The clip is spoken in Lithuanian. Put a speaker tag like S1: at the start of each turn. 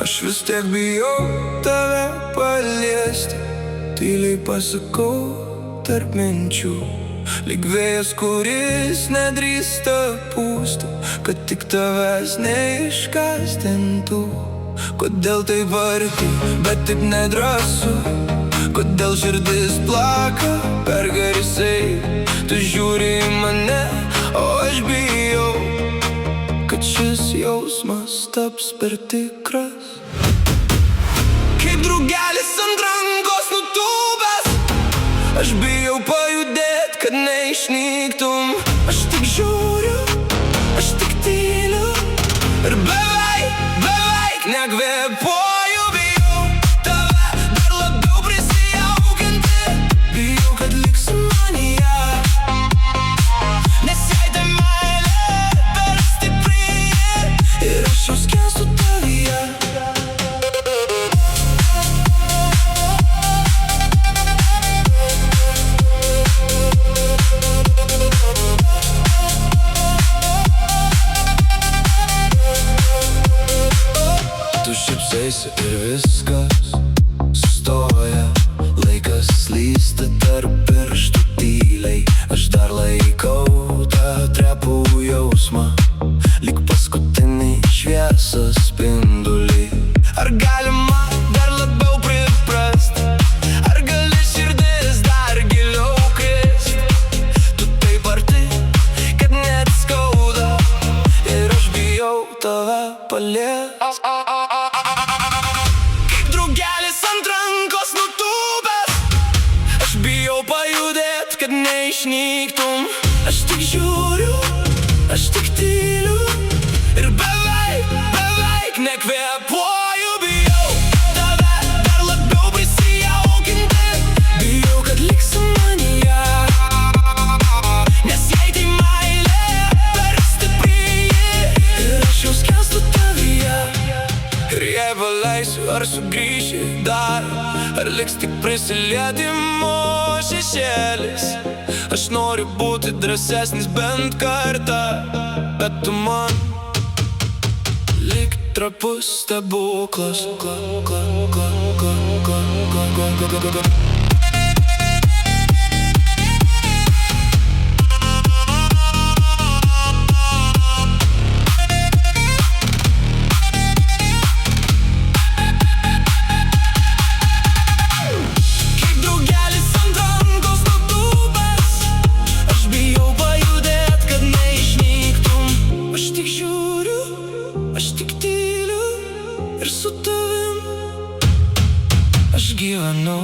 S1: Aš vis tiek bijau tave paliesti, tyliai pasakau tarp minčių, lyg vėjas, kuris nedrįsta pūsti, kad tik tavęs neišgąsdintų. Kodėl taip arti, bet taip nedrąsu? Kodėl širdis plaka per garsiai? Tu žiūri į mane, o aš bijau, kad šis jausmas taps per tikras. Kaip drugelis ant rankos nutūpęs, aš bijau pajudėt, kad neišnyktum. Aš tik žiūriu, aš tik tyliu ir beveik nekvėpuoju. Bijau tave dar labiau prisijaukinti, bijau, kad liksi manyje, nes jei tai meilė per stipri ir aš jau skęstu tavyje. Šypsaisi ir viskas sustoja, laikas slysta tarp pirštų tyliai. Aš dar laikau tą trepų jausmą, lyg paskutiniai šviesos spinduliai. Ar galima dar labiau priprast? Ar gali širdis dar giliau krist? Tu taip arti, kad net skauda, ir aš bijau tave paliest. Kaip drugelis ant rankos nutūpęs, aš bijau pajudėt, kad neišnyktum. Aš tik žiūriu, aš tik tyliu ir beveik nekvėpuoju. Bijau tave dar labiau prisijaukinti, bijau, kad liksi manyje, nes jei tai meilė per stipri ir aš jau skęstu tavyje. Ir jei paleisiu, ar sugrįši dar, ar liks tik prisilietimo šešėlis? Aš noriu būti drąsesnis bent kartą, bet tu man lyg trapus stebuklas. Aš tik tyliu ir su tavim aš gyvenu.